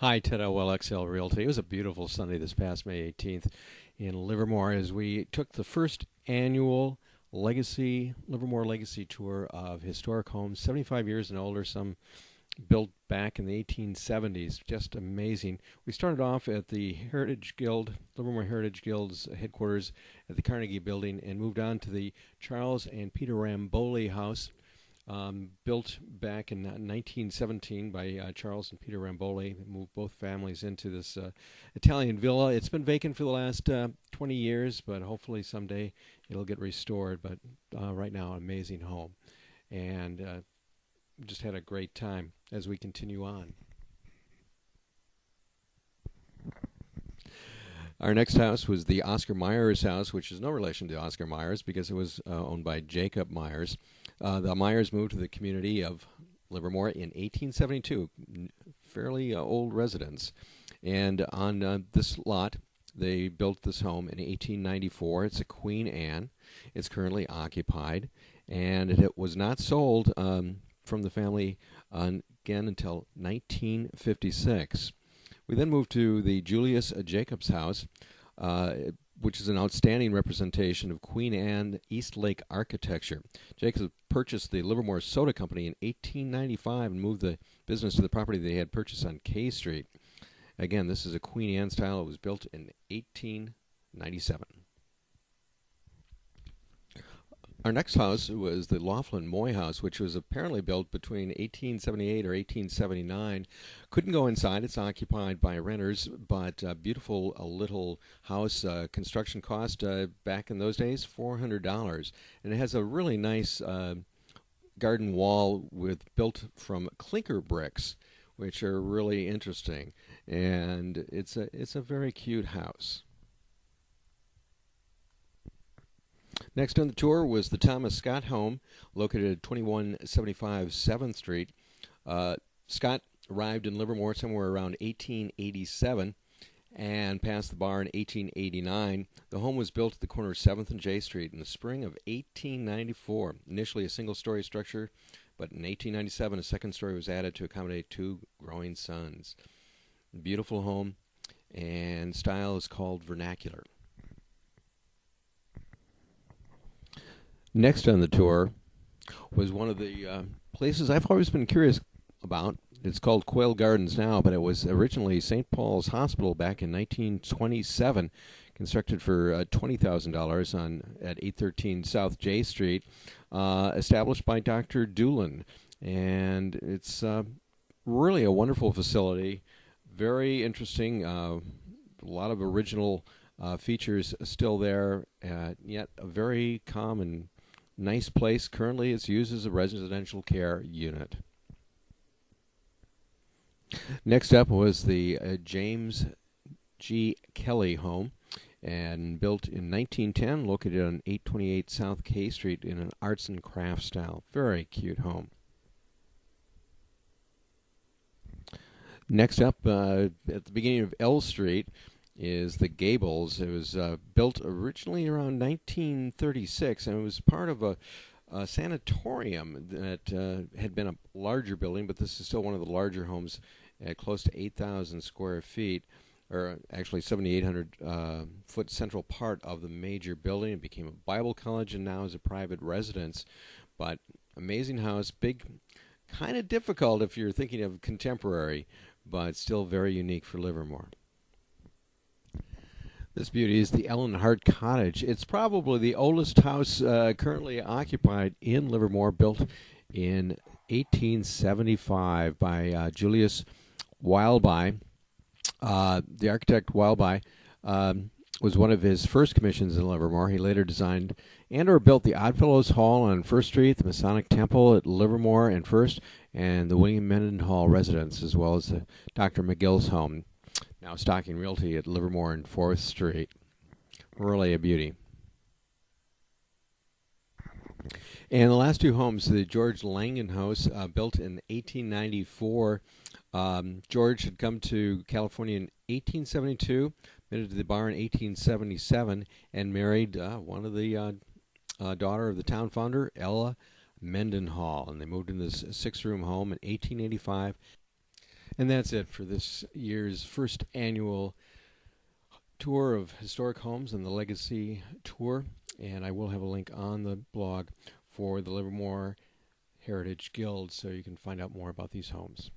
Hi, Ted Elwell, XL Realty. It was a beautiful Sunday this past May 18th in Livermore as we took the first annual Livermore Legacy Tour of historic homes, 75 years and older, some built back in the 1870s. Just amazing. We started off at the Livermore Heritage Guild's headquarters at the Carnegie Building, and moved on to the Charles and Peter Ramboli House, built back in 1917 by Charles and Peter Ramboli. They moved both families into this Italian villa. It's been vacant for the last 20 years, but hopefully someday it'll get restored. But right now, an amazing home. And just had a great time as we continue on. Our next house was the Oscar Myers house, which is no relation to Oscar Myers because it was owned by Jacob Myers. The Myers moved to the community of Livermore in 1872, fairly old residence. And on this lot, they built this home in 1894. It's a Queen Anne. It's currently occupied, and it was not sold from the family again until 1956. We then moved to the Julius Jacobs house, which is an outstanding representation of Queen Anne East Lake architecture. Jacobs purchased the Livermore Soda Company in 1895 and moved the business to the property they had purchased on K Street. Again, this is a Queen Anne style. It was built in 1897. Our next house was the Laughlin Moy House, which was apparently built between 1878 or 1879. Couldn't go inside. It's occupied by renters, but beautiful little house. Construction cost back in those days, $400. And it has a really nice garden wall built from clinker bricks, which are really interesting. And it's a very cute house. Next on the tour was the Thomas Scott home, located at 2175 7th Street. Scott arrived in Livermore somewhere around 1887 and passed the bar in 1889. The home was built at the corner of 7th and J Street in the spring of 1894. Initially a single-story structure, but in 1897 a second story was added to accommodate two growing sons. Beautiful home, and style is called vernacular. Next on the tour was one of the places I've always been curious about. It's called Quail Gardens now, but it was originally St. Paul's Hospital back in 1927, constructed for $20,000 at 813 South J Street, established by Dr. Doolin. And it's really a wonderful facility, very interesting, a lot of original features still there, yet a very calm and nice place. Currently it's used as a residential care unit. Next up was the James G. Kelly home, and built in 1910, located on 828 South K Street in an arts and crafts style. Very cute home. Next up, at the beginning of L Street, is the Gables. It was built originally around 1936, and it was part of a sanatorium that had been a larger building, but this is still one of the larger homes at close to 8,000 square feet, or actually 7,800 foot central part of the major building. It became a Bible college and now is a private residence. But amazing house, big, kind of difficult if you're thinking of contemporary, but still very unique for Livermore. This beauty is the Ellen Hart Cottage. It's probably the oldest house currently occupied in Livermore, built in 1875 by Julius Wileby. The architect Wileby was one of his first commissions in Livermore. He later designed and or built the Oddfellows Hall on First Street, the Masonic Temple at Livermore and First, and the William Mendenhall residence, as well as the Dr. McGill's home, now Stocking Realty at Livermore and 4th Street. Really a beauty. And the last two homes, the George Langan house, built in 1894. George had come to California in 1872, admitted to the bar in 1877, and married one of the daughter of the town founder, Ella Mendenhall. And they moved in this 6-room home in 1885. And that's it for this year's first annual tour of historic homes and the Legacy Tour. And I will have a link on the blog for the Livermore Heritage Guild so you can find out more about these homes.